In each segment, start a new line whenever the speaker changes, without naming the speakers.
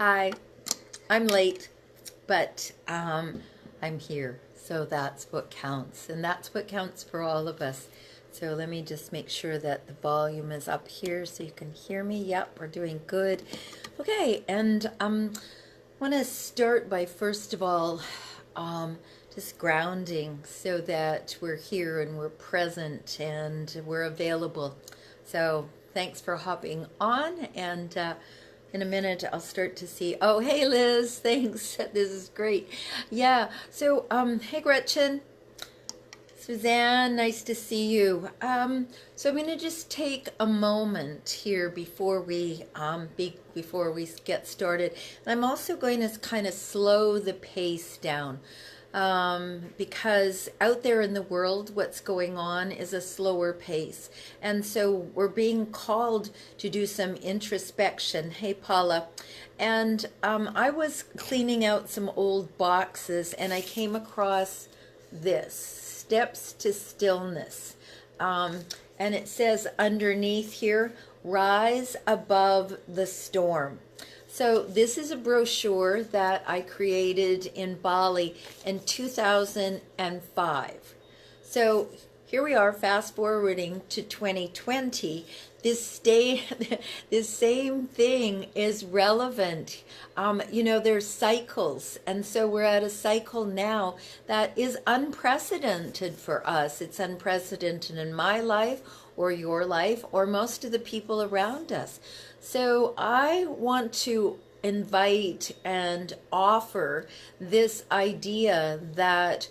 Hi, I'm late, but I'm here. So that's what counts. And that's what counts for all of us. So let me just make sure that the volume is up here so you can hear me. Yep, we're doing good. Okay, and I want to start by first of all just grounding so that we're here and we're present and we're available. So thanks for hopping on, and in a minute I'll start to see. Oh, hey Liz, thanks. This is great. Yeah. So hey Gretchen, Suzanne, nice to see you. So I'm going to just take a moment here before we get started. And I'm also going to kind of slow the pace down, because out there in the world, what's going on is a slower pace. And so we're being called to do some introspection. Hey, Paula. And I was cleaning out some old boxes and I came across this. Steps to Stillness. And it says underneath here, rise above the storm. So this is a brochure that I created in Bali in 2005. So here we are, fast forwarding to 2020. This same thing is relevant. There's cycles, and so we're at a cycle now that is unprecedented for us. It's unprecedented in my life or your life or most of the people around us. So I want to invite and offer this idea that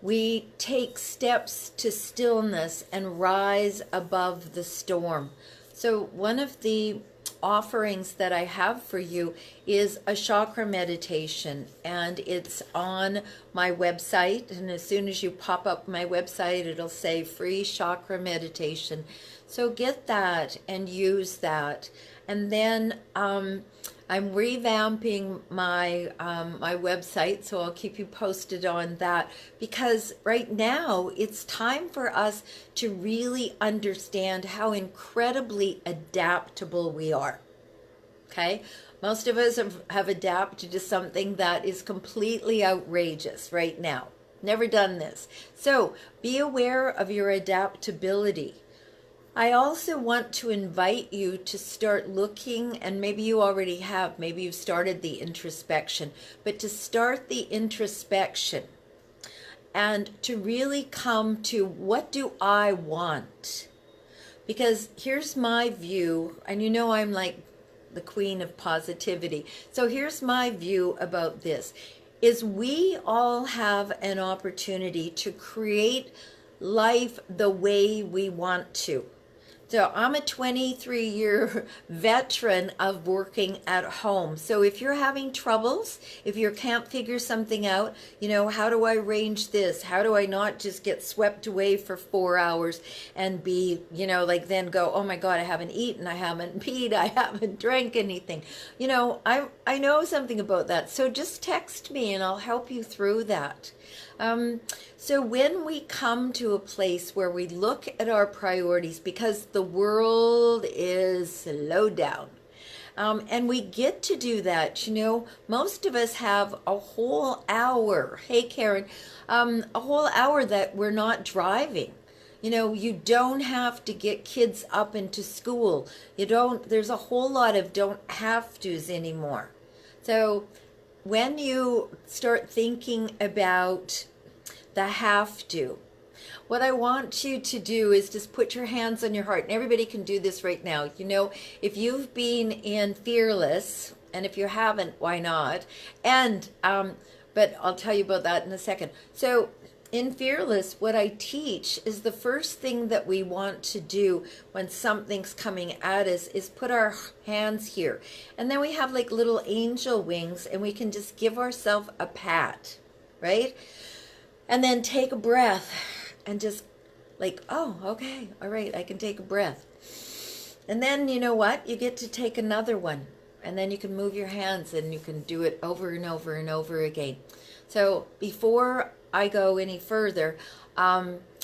we take steps to stillness and rise above the storm. So one of the offerings that I have for you is a chakra meditation, and it's on my website. And as soon as you pop up my website, it'll say free chakra meditation. So get that and use that. And then I'm revamping my my website, so I'll keep you posted on that, because right now it's time for us to really understand how incredibly adaptable we are. Okay? Most of us have adapted to something that is completely outrageous right now. Never done this. So be aware of your adaptability. I also want to invite you to start looking, and maybe you already have, maybe you've started the introspection, but to start the introspection and to really come to, what do I want? Because here's my view, and I'm like the queen of positivity. So here's my view about this, is we all have an opportunity to create life the way we want to. So I'm a 23-year veteran of working at home. So if you're having troubles, if you can't figure something out, how do I arrange this? How do I not just get swept away for 4 hours and be, then go, oh my God, I haven't eaten, I haven't peed, I haven't drank anything. I know something about that. So just text me and I'll help you through that. So when we come to a place where we look at our priorities, because the world is slow down, and we get to do that, most of us have a whole hour. Hey, Karen, a whole hour that we're not driving. You don't have to get kids up into school. There's a whole lot of don't have to's anymore. So when you start thinking about the have to, what I want you to do is just put your hands on your heart, and everybody can do this right now. If you've been in Fearless, and if you haven't, why not? And but I'll tell you about that in a second. So in Fearless, what I teach is the first thing that we want to do when something's coming at us is put our hands here. And then we have like little angel wings, and we can just give ourselves a pat, right? And then take a breath and just like, oh, okay, all right, I can take a breath. And then you know what? You get to take another one. And then you can move your hands and you can do it over and over and over again. So before I go any further,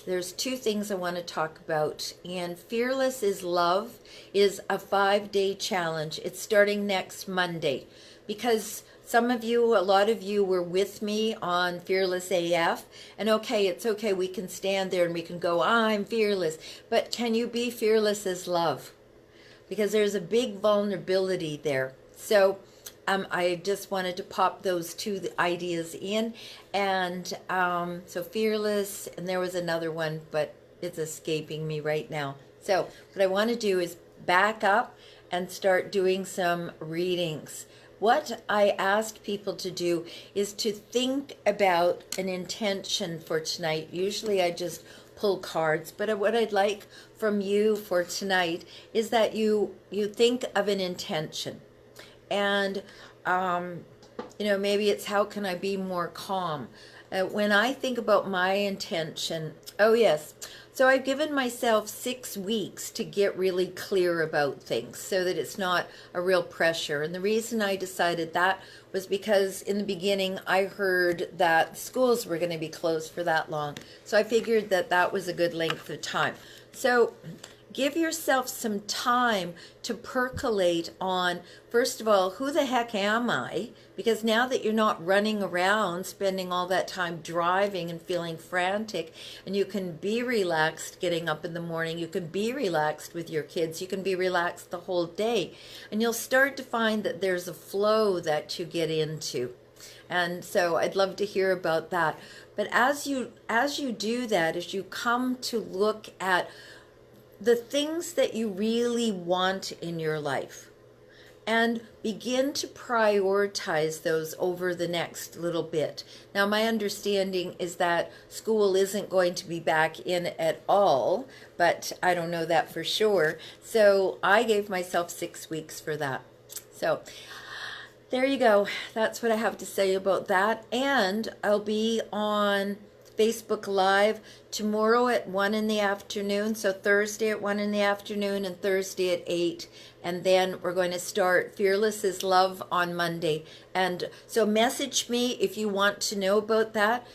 there's two things I want to talk about. And Fearless is Love is a 5-day challenge. It's starting next Monday because some of you, a lot of you were with me on Fearless AF. And okay, it's okay. We can stand there and we can go, I'm fearless. But can you be fearless as love? Because there's a big vulnerability there. So I just wanted to pop those two ideas in. And so Fearless, and there was another one, but it's escaping me right now. So what I want to do is back up and start doing some readings. What I asked people to do is to think about an intention for tonight. Usually I just pull cards, but what I'd like from you for tonight is that you think of an intention. And, maybe it's how can I be more calm? When I think about my intention, oh yes, so I've given myself 6 weeks to get really clear about things so that it's not a real pressure. And the reason I decided that was because in the beginning I heard that schools were going to be closed for that long. So I figured that that was a good length of time. So give yourself some time to percolate on, first of all, who the heck am I? Because now that you're not running around, spending all that time driving and feeling frantic, and you can be relaxed getting up in the morning, you can be relaxed with your kids, you can be relaxed the whole day, and you'll start to find that there's a flow that you get into. And so I'd love to hear about that. But as you do that, as you come to look at the things that you really want in your life and begin to prioritize those over the next little bit. Now, my understanding is that school isn't going to be back in at all, but I don't know that for sure. So I gave myself 6 weeks for that. So there you go. That's what I have to say about that. And I'll be on Facebook Live tomorrow at 1 in the afternoon. So Thursday at 1 in the afternoon and Thursday at 8. And then we're going to start Fearless is Love on Monday. And so message me if you want to know about that.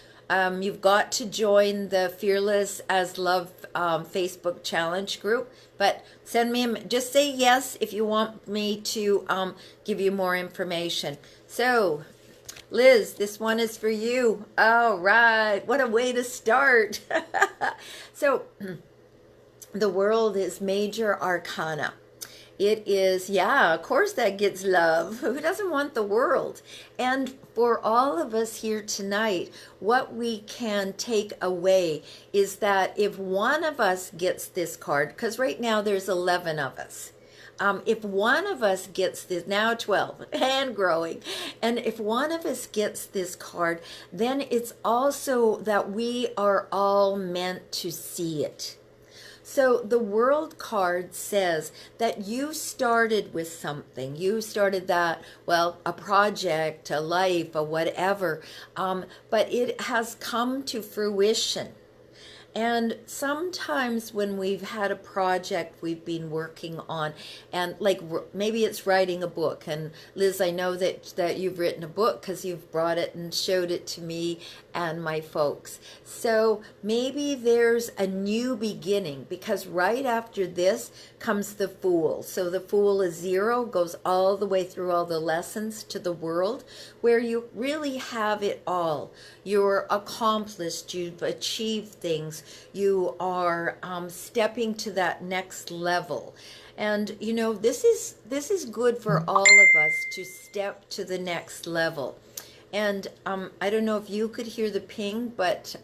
You've got to join the Fearless as Love Facebook challenge group. But send me, just say yes if you want me to give you more information. So Liz, this one is for you. All right. What a way to start. So, the world is major arcana. It is, yeah, of course that gets love. Who doesn't want the world? And for all of us here tonight, what we can take away is that if one of us gets this card, because right now there's 11 of us. If one of us gets this, now 12 and growing, and if one of us gets this card, then it's also that we are all meant to see it. So the world card says that you started with something. You started that, well, a project, a life, a whatever, but it has come to fruition. And sometimes when we've had a project we've been working on, and like maybe it's writing a book, and Liz, I know that you've written a book because you've brought it and showed it to me and my folks. So maybe there's a new beginning, because right after this comes the Fool. So the Fool is 0, goes all the way through all the lessons to the world, where you really have it all. You're accomplished, you've achieved things, you are stepping to that next level. And you know, this is good for all of us to step to the next level. And I don't know if you could hear the ping, but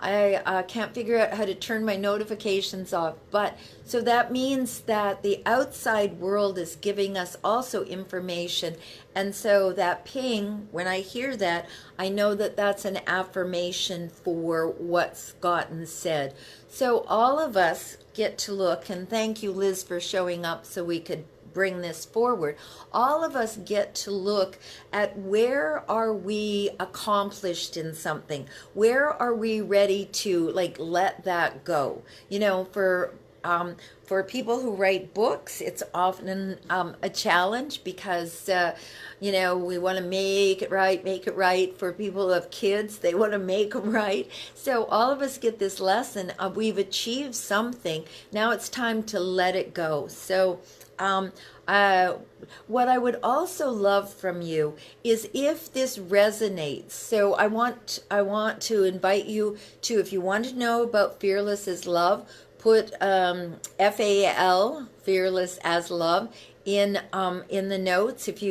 I can't figure out how to turn my notifications off. But so that means that the outside world is giving us also information. And so that ping, when I hear that, I know that that's an affirmation for what's gotten said. So all of us get to look, and thank you, Liz, for showing up so we could bring this forward. All of us get to look at where are we accomplished in something? Where are we ready to like let that go? You know, for For people who write books, it's often a challenge because, we want to make it right, make it right. For people who have kids, they want to make them right. So all of us get this lesson of we've achieved something. Now it's time to let it go. So what I would also love from you is if this resonates. So I want to invite you to, if you want to know about Fearless as Love, put FAL, Fearless as Love, in the notes. If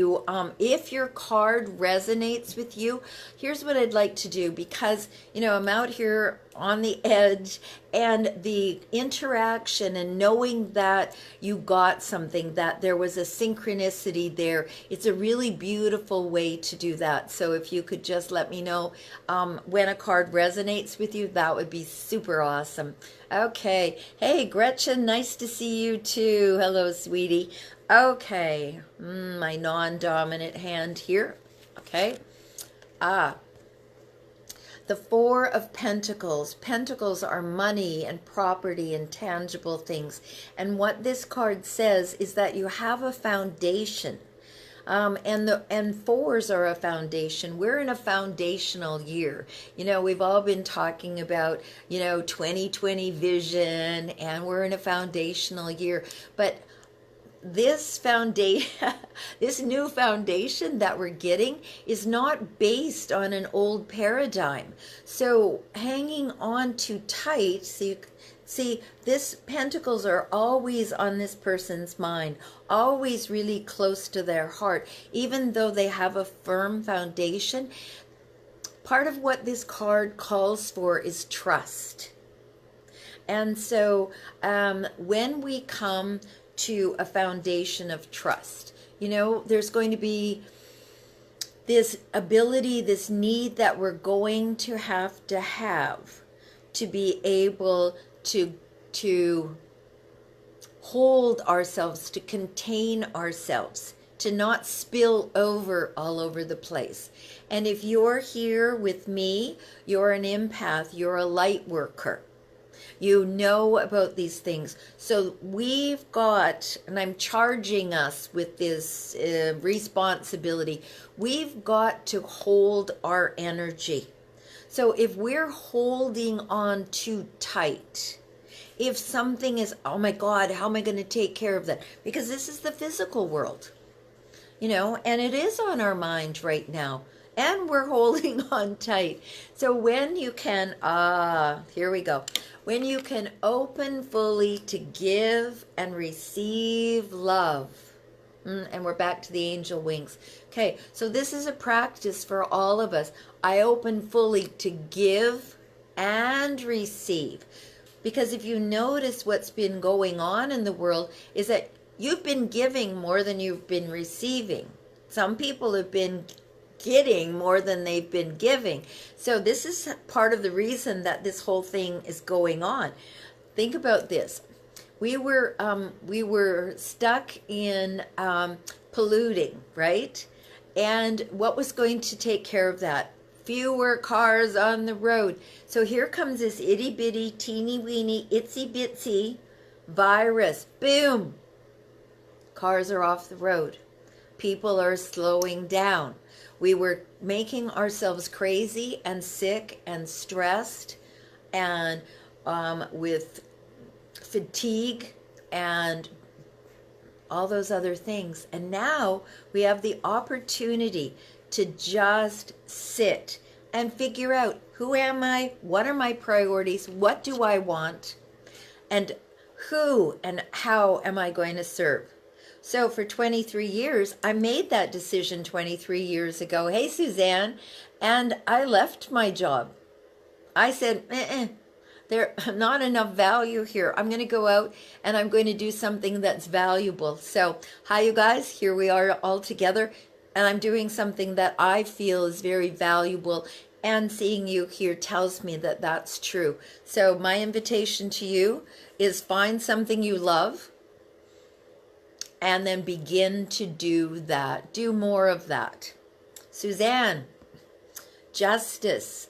your card resonates with you, here's what I'd like to do, because I'm out here on the edge, and the interaction and knowing that you got something, that there was a synchronicity there, it's a really beautiful way to do that. So if you could just let me know when a card resonates with you, that would be super awesome. Okay. Hey, Gretchen, nice to see you too. Hello, sweetie. Okay. My non-dominant hand here. Okay. The Four of Pentacles. Pentacles are money and property and tangible things. And what this card says is that you have a foundation. And fours are a foundation. We're in a foundational year. We've all been talking about, 2020 vision, and we're in a foundational year. But this this new foundation that we're getting is not based on an old paradigm. So hanging on too tight, see, this pentacles are always on this person's mind, always really close to their heart, even though they have a firm foundation. Part of what this card calls for is trust. And so when we come to a foundation of trust, there's going to be this ability, this need that we're going to have to be able to hold ourselves, to contain ourselves, to not spill over all over the place. And if you're here with me, you're an empath, you're a light worker. You know about these things. So we've got, and I'm charging us with this responsibility, we've got to hold our energy. So if we're holding on too tight, if something is, oh my God, how am I going to take care of that? Because this is the physical world, and it is on our mind right now. And we're holding on tight. So when you can, here we go. When you can open fully to give and receive love. And we're back to the angel wings. Okay, so this is a practice for all of us. I open fully to give and receive. Because if you notice what's been going on in the world is that you've been giving more than you've been receiving. Some people have been getting more than they've been giving. So this is part of the reason that this whole thing is going on. Think about this. We were stuck in polluting, right? And what was going to take care of that? Fewer cars on the road. So here comes this itty bitty, teeny weeny, itsy bitsy virus. Boom! Cars are off the road. People are slowing down. We were making ourselves crazy and sick and stressed and with fatigue and all those other things. And now we have the opportunity to just sit and figure out, who am I? What are my priorities? What do I want? And who and how am I going to serve? So for 23 years, I made that decision 23 years ago. Hey, Suzanne. And I left my job. I said, there's not enough value here. I'm going to go out and I'm going to do something that's valuable. So hi, you guys. Here we are all together. And I'm doing something that I feel is very valuable. And seeing you here tells me that that's true. So my invitation to you is find something you love. And then begin to do that. Do more of that. Suzanne, justice.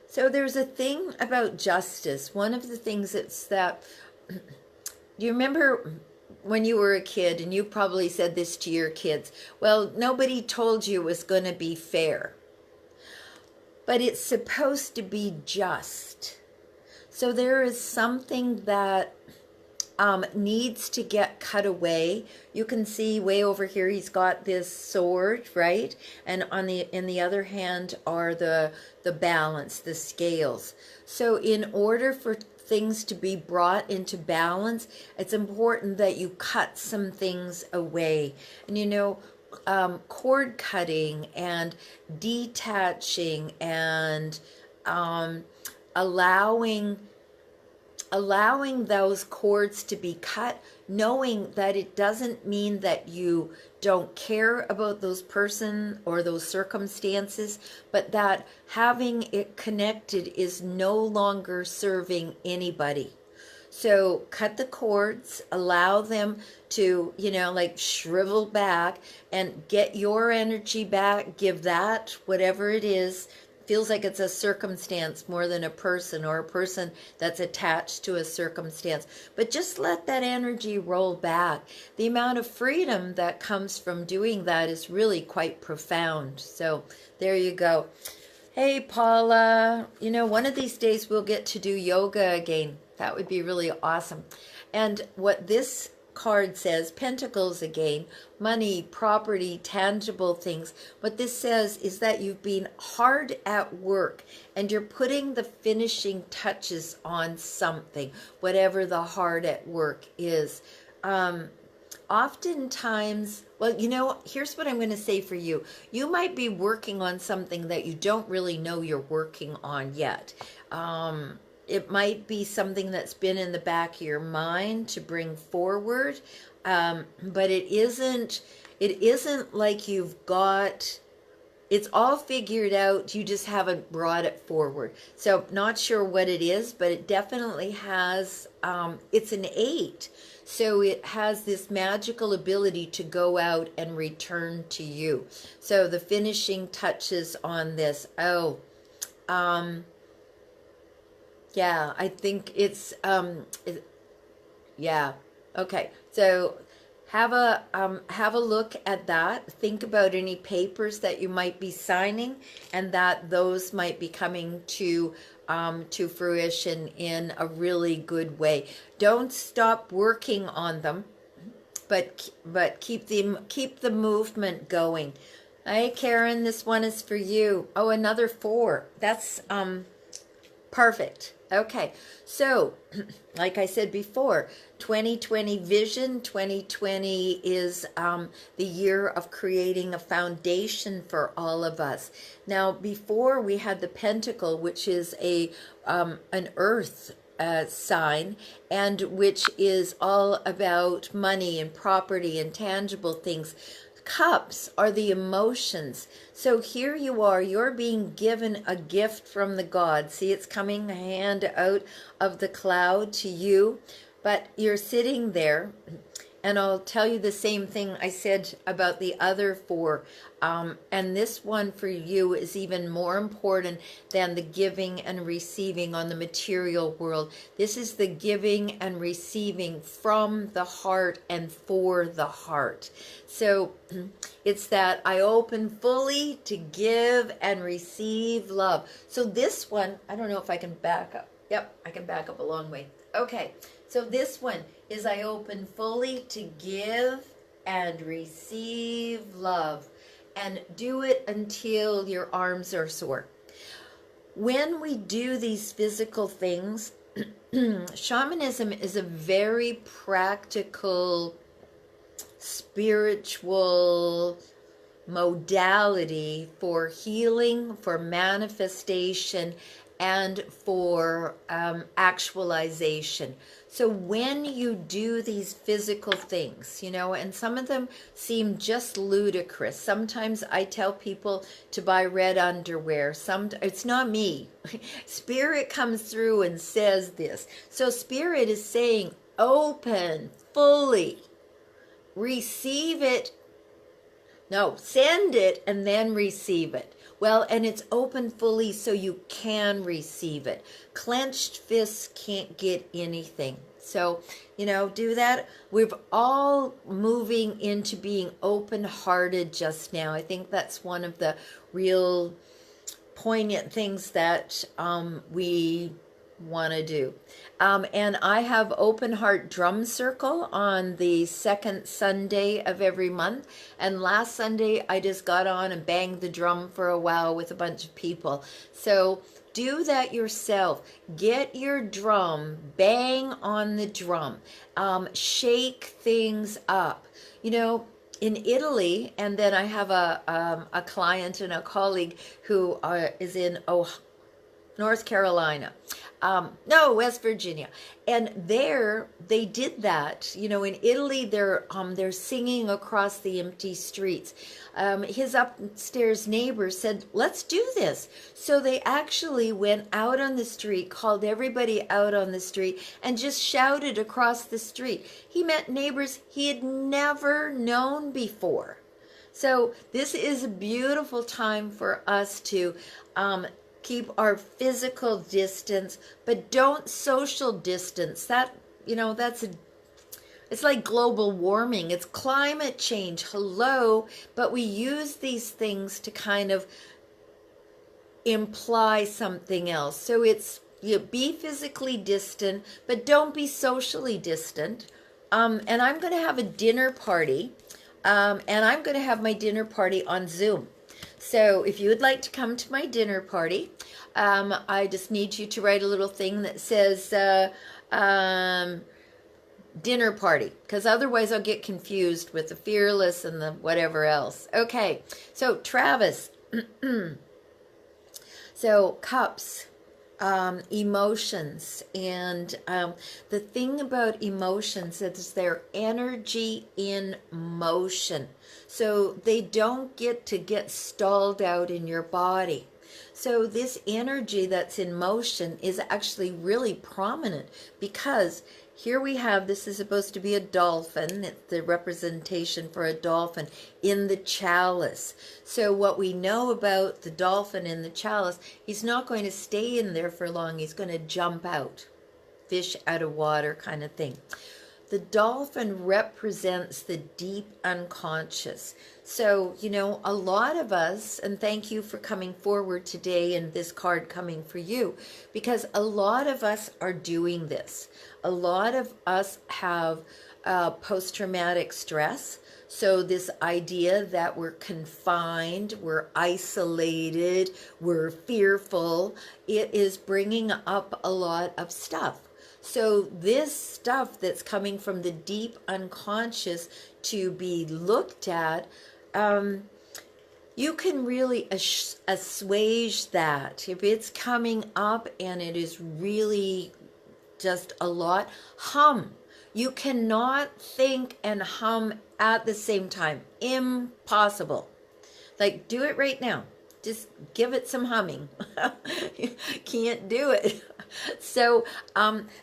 So there's a thing about justice. One of the things that's that Do you remember when you were a kid, and you probably said this to your kids? Well, nobody told you it was going to be fair, but it's supposed to be just. So there is something that needs to get cut away. You can see way over here he's got this sword, right? And in the other hand are the balance, the scales. So in order for things to be brought into balance, it's important that you cut some things away. And you know, cord cutting and detaching and allowing those cords to be cut, knowing that it doesn't mean that you don't care about those person or those circumstances, but that having it connected is no longer serving anybody. So cut the cords, allow them to, you know, like shrivel back and get your energy back, give that, whatever it is, feels like it's a circumstance more than a person, or a person that's attached to a circumstance. But just let that energy roll back. The amount of freedom that comes from doing that is really quite profound. So there you go. Hey, Paula, you know, one of these days we'll get to do yoga again. That would be really awesome. And what this card says, pentacles again, money, property, tangible things. What this says is that you've been hard at work and you're putting the finishing touches on something, whatever the hard at work is. Oftentimes, well, you know, here's what I'm going to say for you. You might be working on something that you don't really know you're working on yet. It might be something that's been in the back of your mind to bring forward, but it isn't like you've got, it's all figured out, you just haven't brought it forward. So not sure what it is, but it definitely has, it's an 8. So it has this magical ability to go out and return to you. So the finishing touches on this. Yeah, I think it's, yeah. Okay. So have a look at that. Think about any papers that you might be signing, and that those might be coming to fruition in a really good way. Don't stop working on them, but keep the movement going. Hey, Karen, this one is for you. Oh, another 4. That's perfect. Okay, so like I said before, 2020 vision, 2020 is the year of creating a foundation for all of us. Now, before we had the pentacle, which is an earth sign, and which is all about money and property and tangible things. Cups are the emotions. So here you are, you're being given a gift from the God. See, it's coming hand out of the cloud to you, but you're sitting there, and I'll tell you the same thing I said about the other 4. And this one for you is even more important than the giving and receiving on the material world. This is the giving and receiving from the heart and for the heart. So it's that I open fully to give and receive love. So this one, I don't know if I can back up. Yep, I can back up a long way. Okay, so this one is I open fully to give and receive love. And do it until your arms are sore. When we do these physical things, shamanism is a very practical, spiritual modality for healing, for manifestation, and for actualization. So when you do these physical things, you know, and some of them seem just ludicrous. Sometimes I tell people to buy red underwear. It's not me. Spirit comes through and says this. So Spirit is saying, open fully, receive it. No, send it and then receive it. Well, and it's open fully so you can receive it. Clenched fists can't get anything. So, do that. We're all moving into being open-hearted just now. I think that's one of the real poignant things that we want to do. And I have Open Heart Drum Circle on the second Sunday of every month. And last Sunday, I just got on and banged the drum for a while with a bunch of people. So do that yourself. Get your drum, bang on the drum, shake things up. In Italy, and then I have a client and a colleague who is in North Carolina. No, West Virginia. And there, they did that. In Italy, they're singing across the empty streets. His upstairs neighbor said, let's do this. So they actually went out on the street, called everybody out on the street, and just shouted across the street. He met neighbors he had never known before. So this is a beautiful time for us to keep our physical distance, but don't social distance. It's like global warming. It's climate change. Hello. But we use these things to kind of imply something else. So it's, be physically distant, but don't be socially distant. And I'm going to have a dinner party. And I'm going to have my dinner party on Zoom. So if you would like to come to my dinner party, I just need you to write a little thing that says dinner party, because otherwise I'll get confused with the fearless and the whatever else. Okay, so Travis, so cups, emotions, and the thing about emotions is they're energy in motion. So they don't get stalled out in your body. So this energy that's in motion is actually really prominent, because here we have, this is supposed to be a dolphin. It's the representation for a dolphin in the chalice. So what we know about the dolphin in the chalice, he's not going to stay in there for long. He's going to jump out, fish out of water kind of thing. The dolphin represents the deep unconscious. So, a lot of us, and thank you for coming forward today and this card coming for you, because a lot of us are doing this. A lot of us have post-traumatic stress. So this idea that we're confined, we're isolated, we're fearful, it is bringing up a lot of stuff. So this stuff that's coming from the deep unconscious to be looked at, you can really assuage that. If it's coming up and it is really just a lot, hum. You cannot think and hum at the same time. Impossible. Like, do it right now. Just give it some humming. You can't do it. So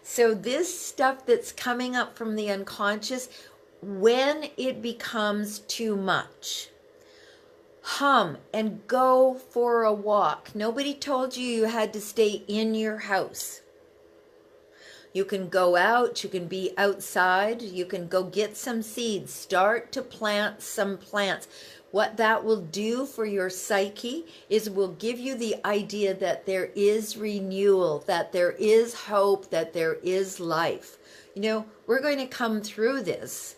this stuff that's coming up from the unconscious, when it becomes too much, hum and go for a walk. Nobody told you had to stay in your house. You can go out, you can be outside, you can go get some seeds, start to plant some plants. What that will do for your psyche is will give you the idea that there is renewal, that there is hope, that there is life. We're going to come through this.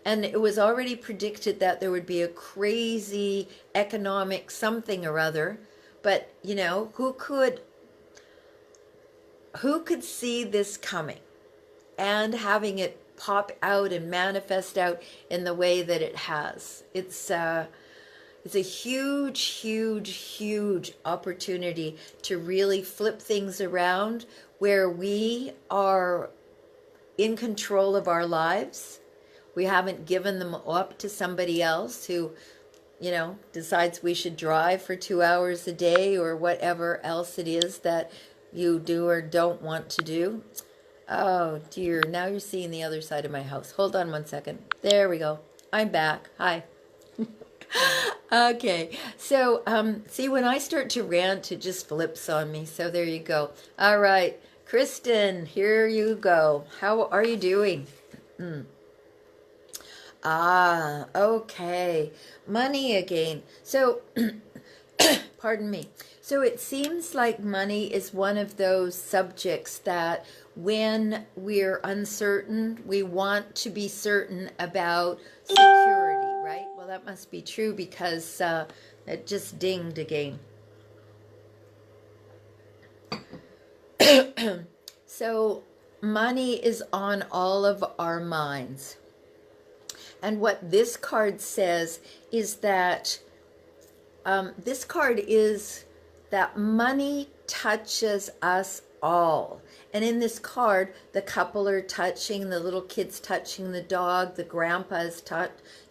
And it was already predicted that there would be a crazy economic something or other. But, who could see this coming and having it pop out and manifest out in the way that it has? It's a huge, huge, huge opportunity to really flip things around where we are in control of our lives. We haven't given them up to somebody else who, decides we should drive for 2 hours a day or whatever else it is that you do or don't want to do. Oh dear, now you're seeing the other side of my house. Hold on one second. There we go. I'm back. Hi. Okay, so see, when I start to rant, it just flips on me. So there you go. All right, Kristen, here you go. How are you doing? Okay. Money again. So, pardon me. So it seems like money is one of those subjects that when we're uncertain, we want to be certain about security, right? Well, that must be true because it just dinged again. So money is on all of our minds. And what this card says is that this card is that money touches us all. And in this card, the couple are touching, the little kid's touching the dog, the grandpa is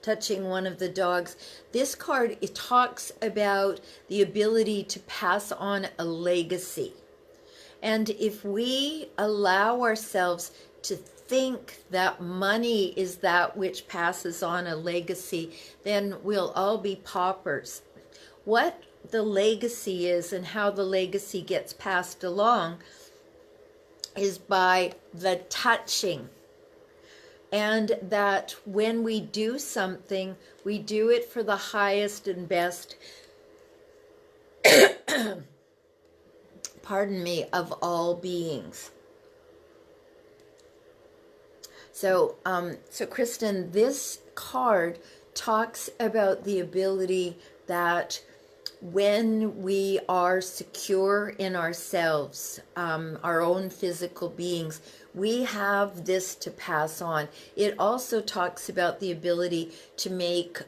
touching one of the dogs. This card, it talks about the ability to pass on a legacy. And if we allow ourselves to think that money is that which passes on a legacy, then we'll all be paupers. What the legacy is and how the legacy gets passed along is by the touching. And that when we do something, we do it for the highest and best pardon me, of all beings. So Kristen, this card talks about the ability that when we are secure in ourselves, our own physical beings, we have this to pass on. It also talks about the ability to make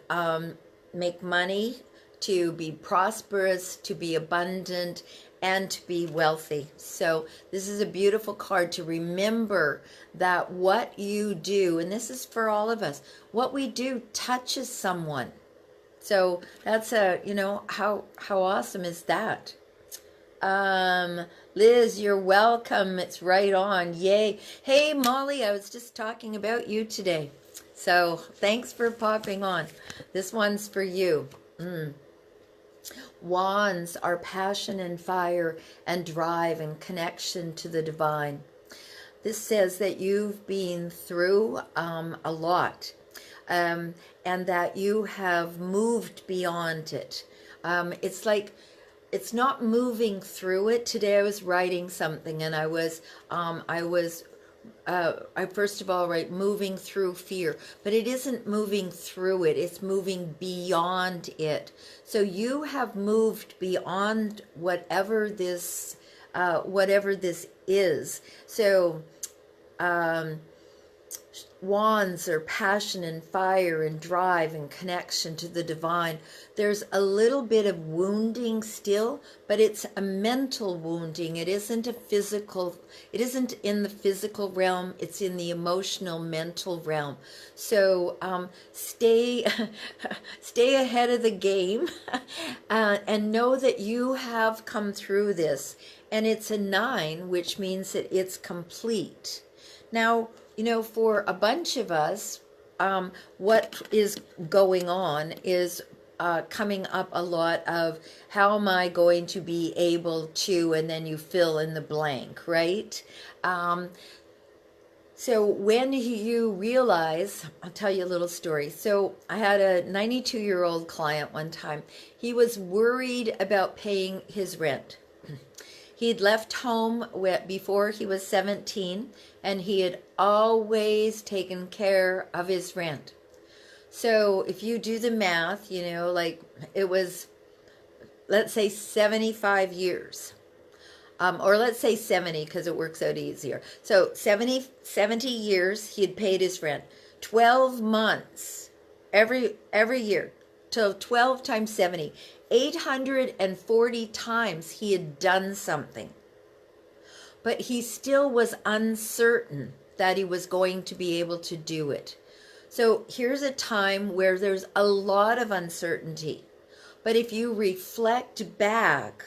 money, to be prosperous, to be abundant, and to be wealthy. So this is a beautiful card to remember that what you do, and this is for all of us, what we do touches someone. So that's how awesome is that? Liz, you're welcome. It's right on. Yay. Hey, Molly, I was just talking about you today. So thanks for popping on. This one's for you. Wands are passion and fire and drive and connection to the divine. This says that you've been through a lot and that you have moved beyond it. It's like it's not moving through it. Today I was writing something and I first of all write moving through fear, but it isn't moving through it, it's moving beyond it. So you have moved beyond whatever this is. So wands are passion and fire and drive and connection to the divine. There's a little bit of wounding still, but it's a mental wounding. It isn't in the physical realm, it's in the emotional, mental realm. So stay ahead of the game and know that you have come through this. And it's a 9, which means that it's complete. Now, for a bunch of us, what is going on is coming up a lot of how am I going to be able to, and then you fill in the blank, right? So when you realize, I'll tell you a little story. So I had a 92-year-old client one time. He was worried about paying his rent. He'd left home before he was 17, and he had always taken care of his rent. So if you do the math, like it was, let's say 75 years. Or let's say 70 because it works out easier. So 70 years he had paid his rent. 12 months every year. So 12 times 70. 840 times he had done something. But he still was uncertain that he was going to be able to do it. So here's a time where there's a lot of uncertainty. But if you reflect back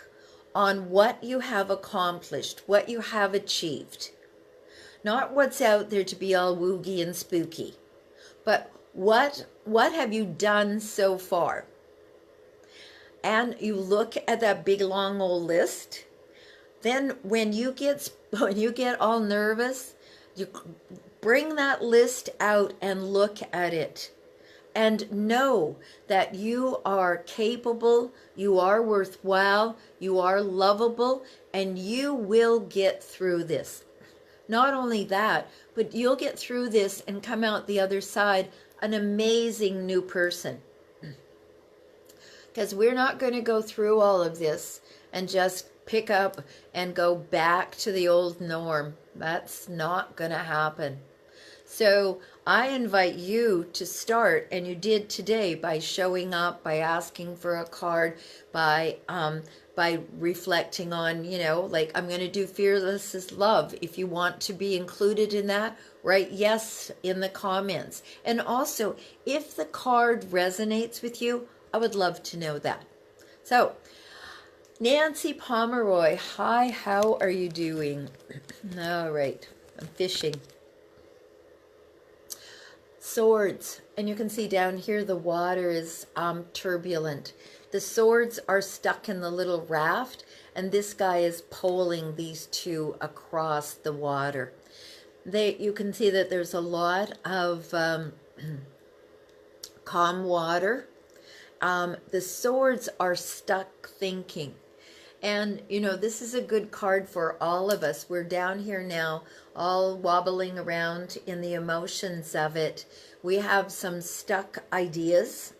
on what you have accomplished, what you have achieved, not what's out there to be all woogie and spooky, but what have you done so far? And you look at that big long old list, then when you get when you get all nervous, you bring that list out and look at it. And know that you are capable, you are worthwhile, you are lovable, and you will get through this. Not only that, but you'll get through this and come out the other side an amazing new person. Because we're not going to go through all of this and just pick up and go back to the old norm. That's not going to happen. So I invite you to start, and you did today, by showing up, by asking for a card, by reflecting on, like, I'm going to do Fearless as Love. If you want to be included in that, write yes in the comments. And also, if the card resonates with you, I would love to know that. So, Nancy Pomeroy, hi, how are you doing? All right, I'm fishing. Swords, and you can see down here the water is turbulent. The swords are stuck in the little raft, and this guy is poling these two across the water. You can see that there's a lot of calm water. The swords are stuck thinking. And, this is a good card for all of us. We're down here now, all wobbling around in the emotions of it. We have some stuck ideas.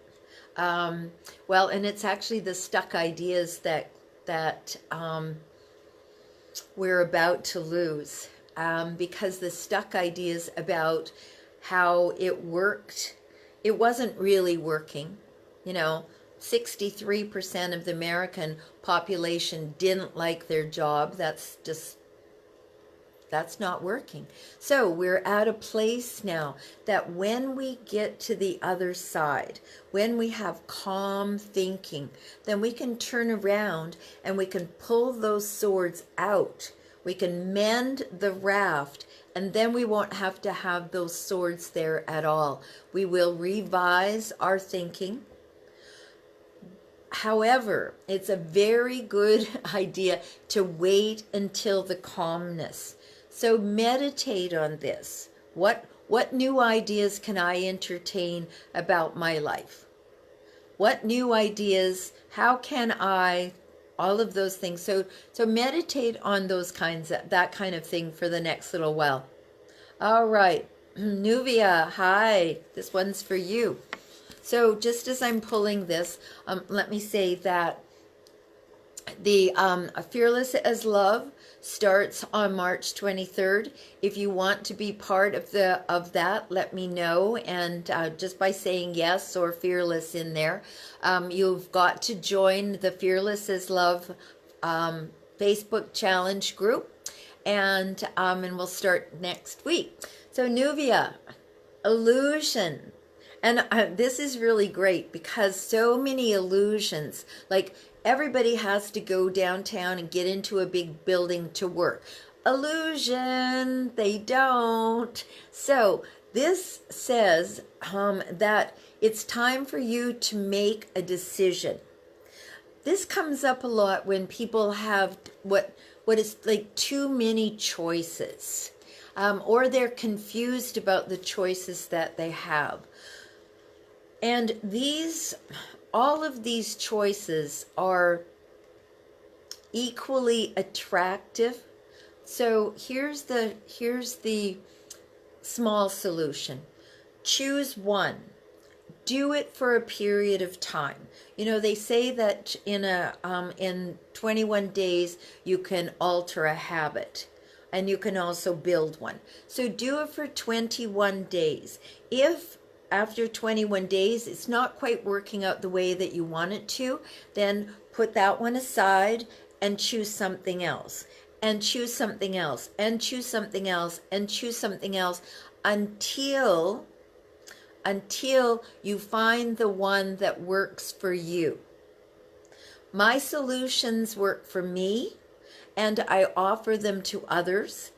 Well, and it's actually the stuck ideas that we're about to lose. Because the stuck ideas about how it worked, it wasn't really working. 63% of the American population didn't like their job. That's not working. So we're at a place now that when we get to the other side, when we have calm thinking, then we can turn around and we can pull those swords out. We can mend the raft, and then we won't have to have those swords there at all. We will revise our thinking. However, it's a very good idea to wait until the calmness. So meditate on this. What new ideas can I entertain about my life? What new ideas? How can I? All of those things. So meditate on that kind of thing for the next little while. All right, Nuvia, hi. This one's for you. So just as I'm pulling this, let me say that the Fearless as Love starts on March 23rd. If you want to be part of that, let me know. And just by saying yes or Fearless in there, you've got to join the Fearless as Love Facebook challenge group, and we'll start next week. So Nuvia, illusion. And this is really great because so many illusions, like everybody has to go downtown and get into a big building to work. Illusion, they don't. So this says that it's time for you to make a decision. This comes up a lot when people have what is like too many choices, or they're confused about the choices that they have. And all of these choices are equally attractive. So here's the small solution. Choose one. Do it for a period of time. They say that in 21 days you can alter a habit, and you can also build one. So do it for 21 days. If after 21 days it's not quite working out the way that you want it to, then put that one aside and choose something else, and choose something else, and choose something else, and choose something else until you find the one that works for you. My solutions work for me, and I offer them to others.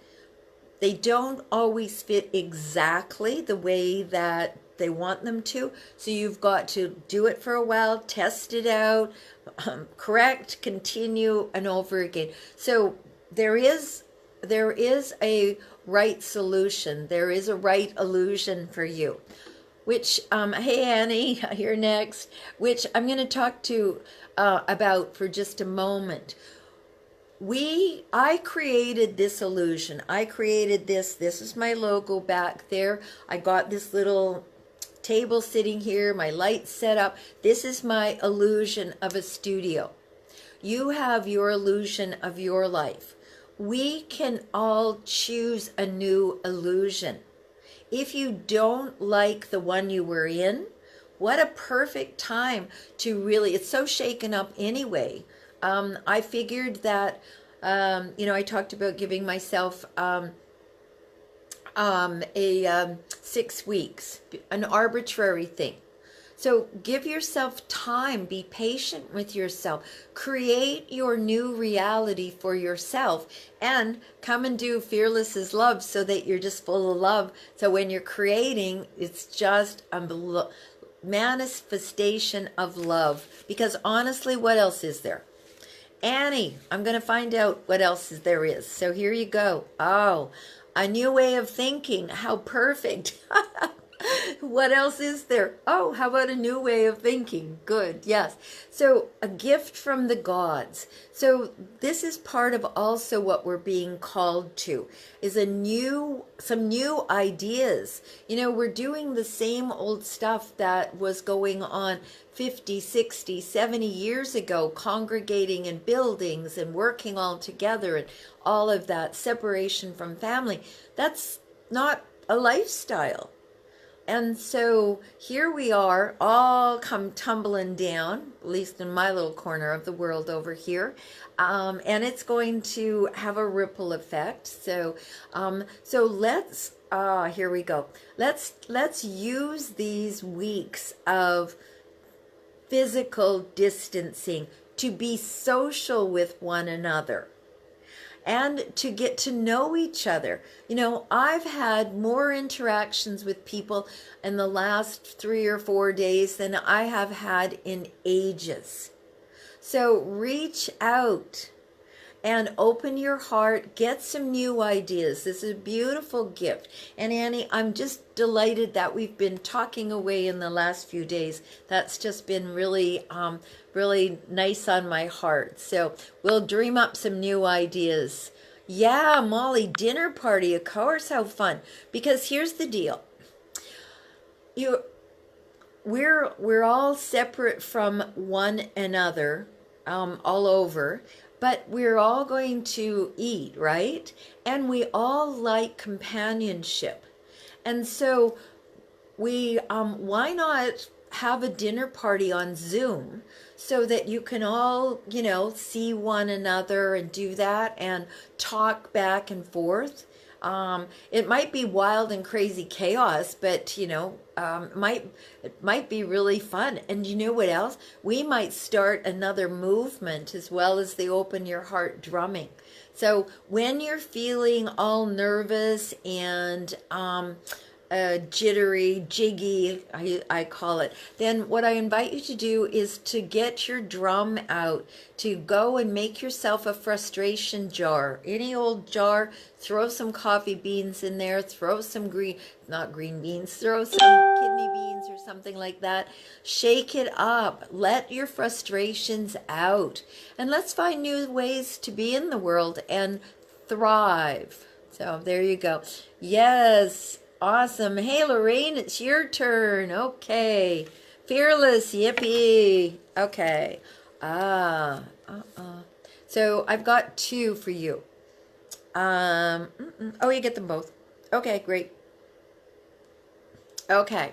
They don't always fit exactly the way that they want them to, so you've got to do it for a while, test it out, correct, continue, and over again. So there is there is a right solution. There is a right illusion for you, which, hey Annie, you're next, which I'm going to talk to about for just a moment. I created this illusion. I created this is my logo back there. I got this little table sitting here, my lights set up. This is my illusion of a studio. You have your illusion of your life. We can all choose a new illusion. If you don't like the one you were in, what a perfect time to really, it's so shaken up anyway. I figured that, I talked about giving myself a 6 weeks, an arbitrary thing. So give yourself time, be patient with yourself, create your new reality for yourself, and come and do Fearless is Love so that you're just full of love. So when you're creating, it's just a manifestation of love. Because honestly, what else is there? Annie, I'm going to find out what else there is. So here you go. Oh, a new way of thinking. How perfect. What else is there? Oh, how about a new way of thinking? Good, yes. So a gift from the gods. So this is part of also what we're being called to, is some new ideas. We're doing the same old stuff that was going on 50, 60, 70 years ago, congregating in buildings and working all together and all of that separation from family. That's not a lifestyle. And so here we are, all come tumbling down, at least in my little corner of the world over here. And it's going to have a ripple effect. So let's, here we go. Let's use these weeks of physical distancing to be social with one another and to get to know each other. I've had more interactions with people in the last 3 or 4 days than I have had in ages. So reach out and open your heart, get some new ideas. This is a beautiful gift. And Annie, I'm just delighted that we've been talking away in the last few days. That's just been really, really nice on my heart. So we'll dream up some new ideas. Yeah, Molly, dinner party, of course, how fun. Because here's the deal. We're all separate from one another, all over. But we're all going to eat, right? And we all like companionship. And so why not have a dinner party on Zoom so that you can all, see one another and do that and talk back and forth? It might be wild and crazy chaos, but it might be really fun. And you know what else? We might start another movement as well as the Open Your Heart drumming. So when you're feeling all nervous and jittery, jiggy, I call it, then what I invite you to do is to get your drum out, to go and make yourself a frustration jar. Any old jar, throw some coffee beans in there, throw some not green beans, throw some kidney beans or something like that. Shake it up. Let your frustrations out. And let's find new ways to be in the world and thrive. So there you go. Yes. Awesome. Hey, Lorraine, it's your turn. Okay. Fearless. Yippee. Okay. So I've got 2 for you. Oh, you get them both. Okay, great. Okay.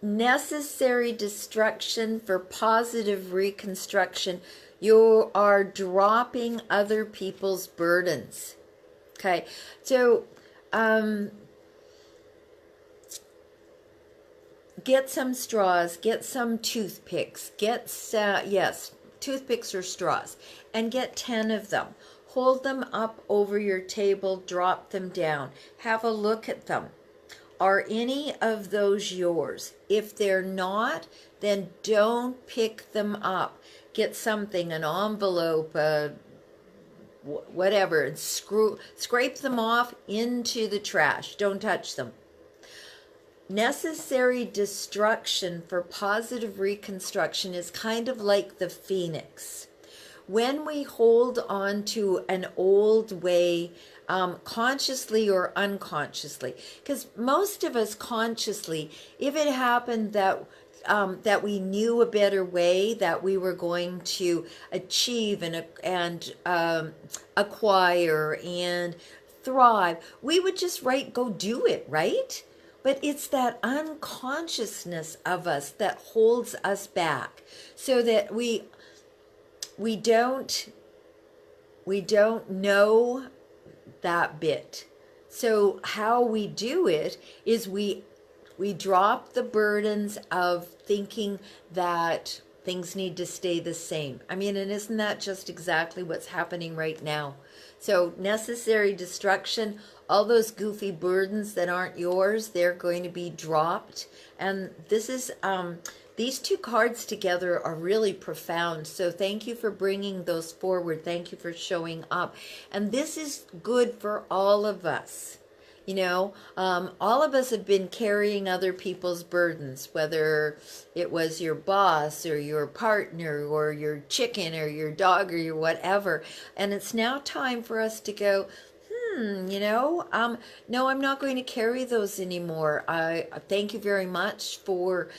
Necessary destruction for positive reconstruction. You are dropping other people's burdens. Okay. So, get some straws, get some toothpicks, toothpicks or straws, and get 10 of them. Hold them up over your table, drop them down. Have a look at them. Are any of those yours? If they're not, then don't pick them up. Get something, an envelope, whatever, and scrape them off into the trash. Don't touch them. Necessary destruction for positive reconstruction is kind of like the phoenix. When we hold on to an old way, consciously or unconsciously, because most of us consciously, if it happened that we knew a better way that we were going to achieve and acquire and thrive, we would just go do it, right? But it's that unconsciousness of us that holds us back, so that we don't know that bit. So how we do it is we drop the burdens of thinking that things need to stay the same. I mean, and isn't that just exactly what's happening right now? So necessary destruction, all those goofy burdens that aren't yours, they're going to be dropped. And this is, these two cards together are really profound. So thank you for bringing those forward. Thank you for showing up. And this is good for all of us. You know, all of us have been carrying other people's burdens, whether it was your boss or your partner or your chicken or your dog or your whatever. And it's now time for us to go, no, I'm not going to carry those anymore. I thank you very much for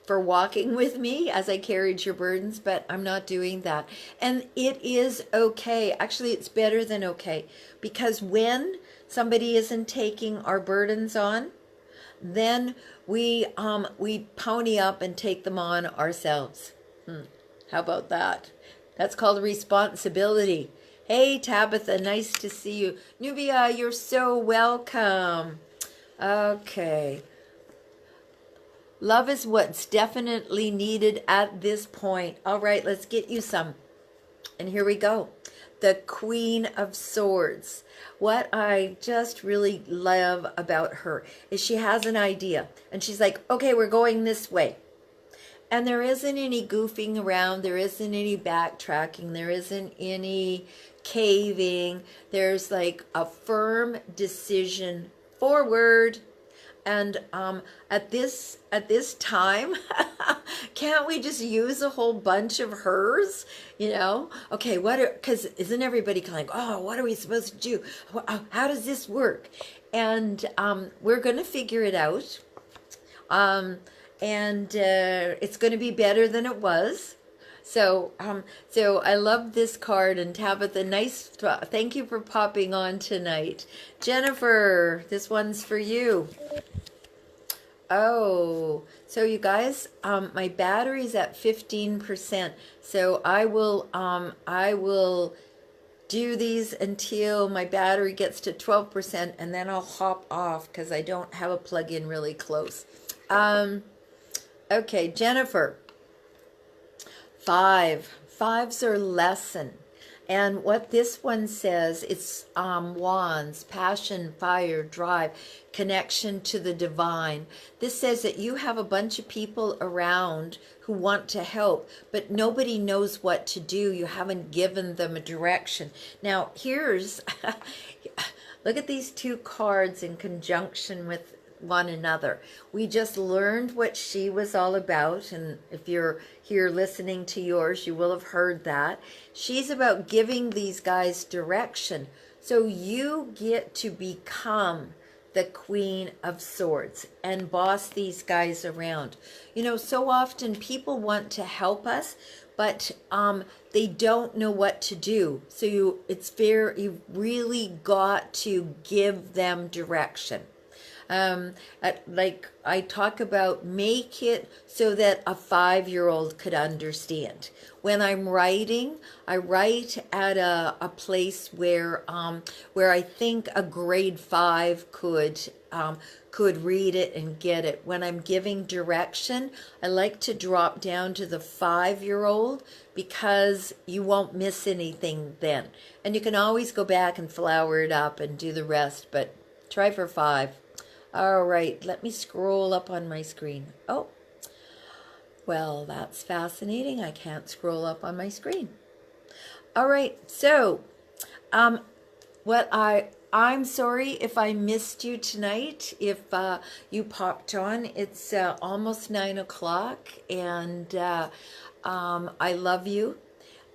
walking with me as I carried your burdens, but I'm not doing that. And it is okay. Actually, it's better than okay, because when somebody isn't taking our burdens on, then we pony up and take them on ourselves. How about that? That's called responsibility. Hey, Tabitha, nice to see you. Nubia, you're so welcome. Okay. Love is what's definitely needed at this point. All right, let's get you some. And here we go. The Queen of Swords. What I just really love about her is she has an idea. And she's like, okay, we're going this way. And there isn't any goofing around. There isn't any backtracking. There isn't any caving. There's like a firm decision forward. And at this time, can't we just use a whole bunch of hers? You know, okay, because isn't everybody kind of like, oh, what are we supposed to do? How does this work? And we're going to figure it out. And it's going to be better than it was. So I love this card. And Tabitha, thank you for popping on tonight. Jennifer, this one's for you. Oh, so you guys, my battery's at 15%. So I will do these until my battery gets to 12%, and then I'll hop off because I don't have a plug-in really close. Okay, Jennifer. Fives are lesson. And what this one says, it's wands, passion, fire, drive, connection to the divine. This says that you have a bunch of people around who want to help, but nobody knows what to do. You haven't given them a direction. Now, look at these two cards in conjunction with one another. We just learned what she was all about, and if you're here listening to yours, you will have heard that. She's about giving these guys direction. So you get to become the Queen of Swords and boss these guys around. You know, so often people want to help us, but they don't know what to do. So you've really got to give them direction. Like I talk about, make it so that a 5-year-old could understand. When I'm writing, I write at a place where I think a grade 5 could read it and get it. When I'm giving direction, I like to drop down to the 5-year-old because you won't miss anything then. And you can always go back and flower it up and do the rest, but try for 5. All right, let me scroll up on my screen. Oh, well, that's fascinating. I can't scroll up on my screen. All right. So, what I'm sorry if I missed you tonight. If you popped on, it's almost 9 o'clock, and I love you.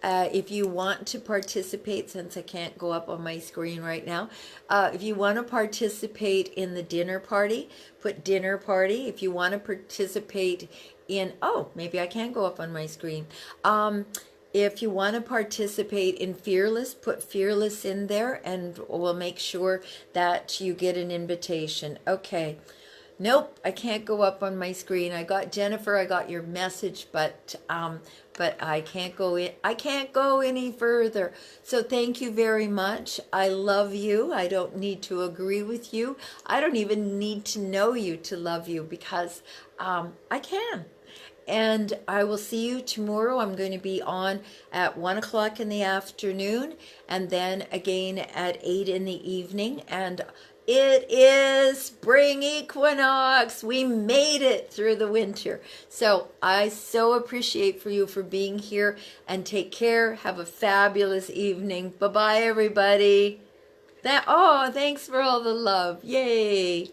If you want to participate, since I can't go up on my screen right now, if you want to participate in the dinner party, put dinner party. If you want to participate in, oh, maybe I can go up on my screen. If you want to participate in Fearless, put Fearless in there, and we'll make sure that you get an invitation. Okay. Nope, I can't go up on my screen. I got Jennifer, I got your message, but I can't go in. I can't go any further. So thank you very much. I love you. I don't need to agree with you. I don't even need to know you to love you, because I can. And I will see you tomorrow. I'm going to be on at 1 o'clock in the afternoon, and then again at 8 in the evening. And it is spring equinox. We made it through the winter. So I so appreciate for you for being here, and take care. Have a fabulous evening. Bye-bye, everybody. Thanks for all the love. Yay.